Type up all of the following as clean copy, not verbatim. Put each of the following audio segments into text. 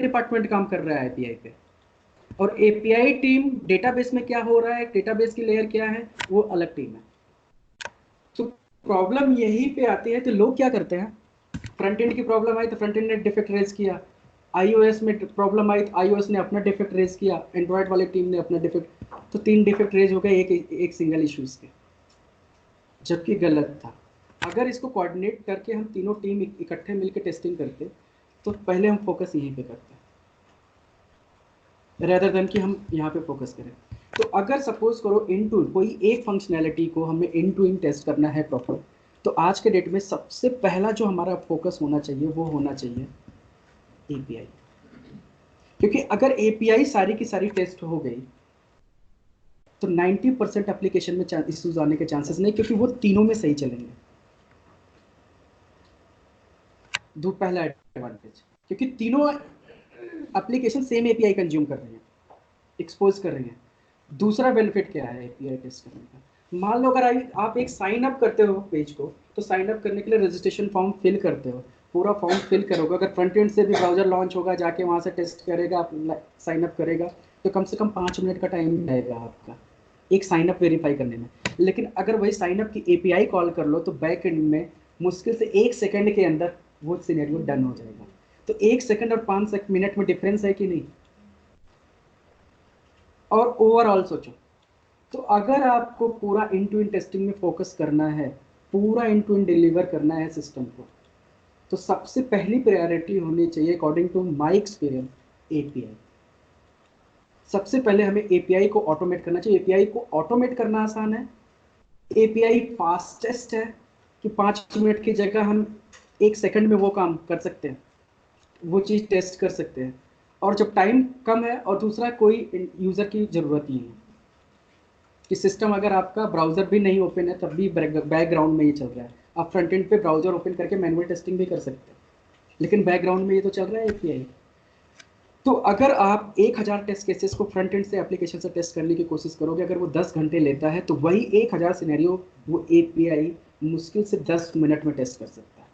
Department काम कर रहा है एपीआई पे, और एपीआई टीम डेटाबेस में क्या हो रहा है, डेटाबेस की लेयर क्या है, वो अलग टीम है। तो प्रॉब्लम यहीं पे आती है। तो लोग क्या करते हैं, फ्रंट एंड की प्रॉब्लम आई तो फ्रंट एंड ने डिफेक्ट रेज किया, आईओएस में प्रॉब्लम आई तो आईओएस ने अपना डिफेक्ट रेज किया, एंड्रॉयड वाले टीम ने अपना डिफेक्ट, तो 3 डिफेक्ट रेज हो गए एक सिंगल इश्यूज के, जबकि गलत था। अगर इसको कोऑर्डिनेट करके हम तीनों टीम इकट्ठे मिलकर टेस्टिंग करते तो पहले हम फोकस यहीं पे करते रेदर देन कि हम यहाँ पे फोकस करें। तो अगर सपोज करो इन टू कोई एक फंक्शनैलिटी को हमें इन टू इन टेस्ट करना है प्रॉपर, तो आज के डेट में सबसे पहला जो हमारा फोकस होना चाहिए वो होना चाहिए एपीआई। क्योंकि अगर एपीआई सारी की सारी टेस्ट हो गई तो 90% एप्लीकेशन में इश्यूज आने के चांसेस नहीं, क्योंकि वो तीनों में सही चलेंगे। दो पहला एडवांटेज, क्योंकि तीनों एप्लीकेशन सेम एपीआई कंज्यूम कर रही है, एक्सपोज कर रही है। दूसरा बेनिफिट क्या है एपीआई टेस्ट करने का, मान लो अगर आप एक साइन अप करते हो पेज को, तो साइन अप करने के लिए रजिस्ट्रेशन फॉर्म फिल करते हो, पूरा फॉर्म फिल करोगे, अगर फ्रंट एंड से भी ब्राउजर लॉन्च होगा, जाके वहाँ से टेस्ट करेगा, साइन अप करेगा, तो कम से कम 5 मिनट का टाइम लगेगा आपका एक साइन अप वेरीफाई करने में। लेकिन अगर वही साइन अप की एपीआई कॉल कर लो तो बैक एंड में मुश्किल से 1 सेकंड के अंदर वो सिनेरियो डन हो जाएगा। तो 1 सेकंड और 5 मिनट में डिफरेंस है कि नहीं। और ओवरऑल सोचो, तो अगर आपको पूरा इन टू इन टेस्टिंग में फोकस करना है, पूरा इन टू इन डिलीवर करना है सिस्टम को, तो सबसे पहली प्रायोरिटी होनी चाहिए according to my experience API. सबसे पहले हमें एपीआई को ऑटोमेट करना चाहिए। एपीआई को ऑटोमेट करना आसान है, एपीआई फास्टेस्ट है कि 5 मिनट की जगह हम 1 सेकंड में वो काम कर सकते हैं, वो चीज़ टेस्ट कर सकते हैं। और जब टाइम कम है, और दूसरा कोई यूज़र की ज़रूरत नहीं है कि सिस्टम अगर आपका ब्राउज़र भी नहीं ओपन है तब भी बैकग्राउंड में ये चल रहा है। आप फ्रंट एंड पे ब्राउज़र ओपन करके मैनुअल टेस्टिंग भी कर सकते हैं, लेकिन बैकग्राउंड में ये तो चल रहा है एपीआई। तो अगर आप 1000 टेस्ट केसेस को फ्रंट एंड से एप्लीकेशन से टेस्ट करने की कोशिश करोगे, अगर वो 10 घंटे लेता है, तो वही 1000 सिनेरियो वो एपीआई मुश्किल से 10 मिनट में टेस्ट कर सकता है।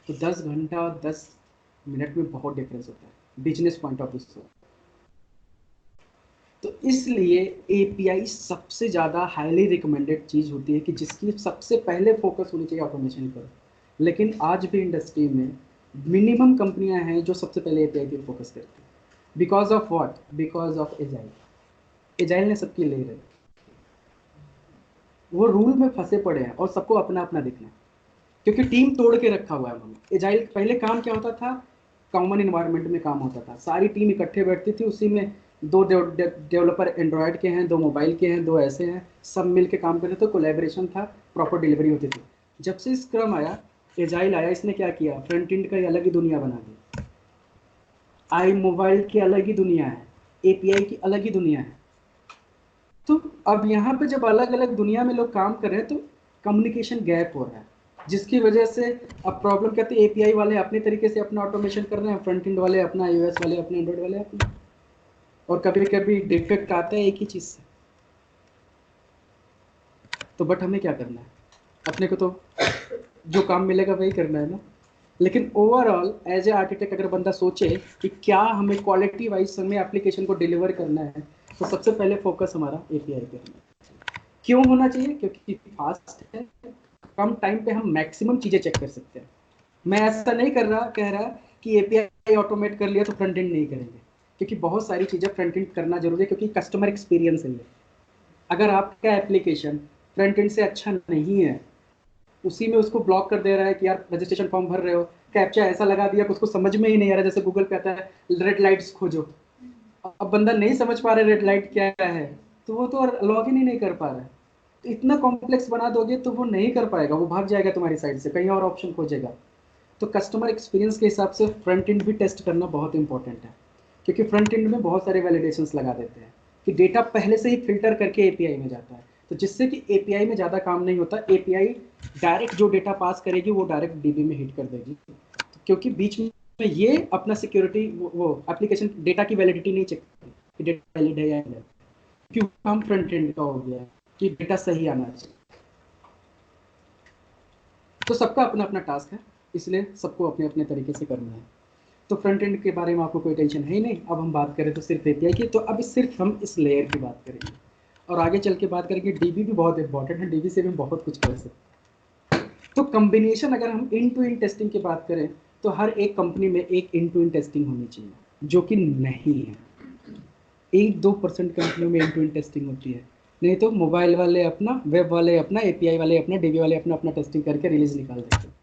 तो 10 घंटा और 10 मिनट में बहुत डिफरेंस होता है बिजनेस पॉइंट ऑफ व्यू से। तो इसलिए एपीआई सबसे ज़्यादा हाईली रिकमेंडेड चीज़ होती है कि जिसकी सबसे पहले फोकस होनी चाहिए ऑटोमेशन पर। लेकिन आज भी इंडस्ट्री में मिनिमम कंपनियां हैं जो सबसे पहले एपीआई पे फोकस करती हैं। Because of what, because of agile. Agile ने सबकी ले रही, वो रूल में फंसे पड़े हैं और सबको अपना अपना देखना है, क्योंकि टीम तोड़ के रखा हुआ है उन्होंने। एजाइल पहले काम क्या होता था, कॉमन इन्वायरमेंट में काम होता था, सारी टीम इकट्ठे बैठती थी, उसी में 2 डेवलपर एंड्रॉयड के हैं, 2 मोबाइल के हैं, 2 ऐसे हैं, सब मिल के काम करते थे, कोलैबोरेशन था, प्रॉपर डिलीवरी होती थी। जब से स्क्रम आया, एजाइल आया, इसने क्या किया, फ्रंट एंड का अलग ही दुनिया बना दी। आई मोबाइल की अलग ही दुनिया है, एपीआई की अलग ही दुनिया है। तो अब यहाँ पे जब अलग अलग दुनिया में लोग काम कर रहे हैं तो कम्युनिकेशन गैप हो रहा है, जिसकी वजह से अब प्रॉब्लम कहते हैं एपीआई वाले अपने तरीके से अपना ऑटोमेशन कर रहे हैं, फ्रंट एंड वाले अपना, आईओएस वाले अपने, एंड्रॉइड वाले अपना, और कभी कभी डिफेक्ट आता है एक ही चीज़ से। तो बट हमें क्या करना है, अपने को तो जो काम मिलेगा वही करना है ना। लेकिन ओवरऑल एज ए आर्किटेक्ट अगर बंदा सोचे कि क्या हमें क्वालिटी वाइज हमें एप्लीकेशन को डिलीवर करना है, तो सबसे पहले फोकस हमारा एपीआई पे होना है। क्यों होना चाहिए, क्योंकि फास्ट है, कम टाइम पे हम मैक्सिमम चीज़ें चेक कर सकते हैं। मैं ऐसा नहीं कह रहा कि एपीआई ऑटोमेट कर लिया तो फ्रंट एंड नहीं करेंगे, क्योंकि बहुत सारी चीज़ें फ्रंट एंड करना जरूरी है, क्योंकि कस्टमर एक्सपीरियंस है ये। अगर आपका एप्लीकेशन फ्रंट एंड से अच्छा नहीं है, उसी में उसको ब्लॉक कर दे रहा है कि यार रजिस्ट्रेशन फॉर्म भर रहे हो, कैप्चा ऐसा लगा दिया कि उसको समझ में ही नहीं आ रहा, जैसे गूगल पे आता है रेड लाइट्स खोजो, अब बंदा नहीं समझ पा रहा रेड लाइट क्या है, तो वो तो लॉग इन ही नहीं कर पा रहा है। तो इतना कॉम्प्लेक्स बना दोगे तो वो नहीं कर पाएगा, वो भाग जाएगा तुम्हारी साइड से, कहीं और ऑप्शन खोजेगा। तो कस्टमर एक्सपीरियंस के हिसाब से फ्रंट एंड भी टेस्ट करना बहुत इंपॉर्टेंट है, क्योंकि फ्रंट एंड में बहुत सारे वैलिडेशंस लगा देते हैं कि डेटा पहले से ही फिल्टर करके एपीआई में जाता है, तो जिससे कि एपीआई में ज़्यादा काम नहीं होता। एपीआई डायरेक्ट जो डेटा पास करेगी वो डायरेक्ट डीबी में हिट कर देगी, क्योंकि बीच में ये अपना सिक्योरिटी वो एप्लीकेशन डेटा की वैलिडिटी नहीं चेक करती कि डेटा वैलिड है या नहीं, क्यों काम फ्रंट एंड का हो गया कि डेटा सही आना चाहिए। तो सबका अपना अपना टास्क है, इसलिए सबको अपने अपने तरीके से करना है। तो फ्रंट एंड के बारे में आपको कोई टेंशन है ही नहीं। अब हम बात करें तो सिर्फ एपीआई की, तो अब सिर्फ हम इस लेयर की बात करेंगे और आगे चल के बात करेंगे। डीबी भी बहुत इंपॉर्टेंट है, डीबी से भी बहुत कुछ कर सकते हैं। तो कम्बिनेशन अगर हम इन टू इन टेस्टिंग की बात करें तो हर एक कंपनी में एक इन टू इन टेस्टिंग होनी चाहिए, जो कि नहीं है। 1-2% कंपनियों में इन टू इन टेस्टिंग होती है, नहीं तो मोबाइल वाले अपना, वेब वाले अपना, एपीआई वाले अपना, डीबी वाले अपना अपना टेस्टिंग करके रिलीज निकाल देते हैं।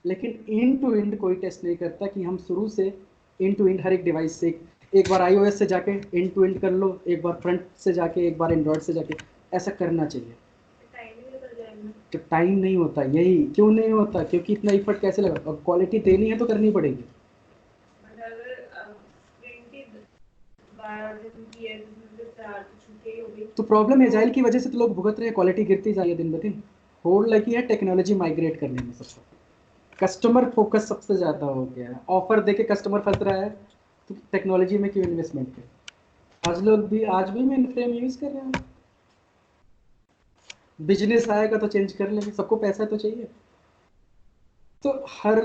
लेकिन इन टू इंड कोई टेस्ट नहीं करता कि हम शुरू से इन टू इंड हर एक डिवाइस से, एक बार iOS से जाके इन टू इंड कर लो, एक बार फ्रंट से जाके, एक बार एंड्रॉयड से जाके, ऐसा करना चाहिए। तो टाइम नहीं होता, यही क्यों नहीं होता, क्योंकि इतना इफर्ट कैसे लगा, और क्वालिटी देनी है तो करनी पड़ेगी। तो प्रॉब्लम एजाइल की वजह से तो लोग भुगत रहे हैं, क्वालिटी गिरती जा रही है दिन ब दिन। होड़ लगी है टेक्नोलॉजी माइग्रेट करने में सबको, कस्टमर फोकस सबसे ज़्यादा हो गया है। ऑफर देके कस्टमर फंस रहा है, तो टेक्नोलॉजी में क्यों इन्वेस्टमेंट करें। आज भी मेन फ्रेम यूज़ कर रहे हैं। बिजनेस आएगा तो चेंज कर लेंगे, सबको पैसा तो चाहिए। तो हर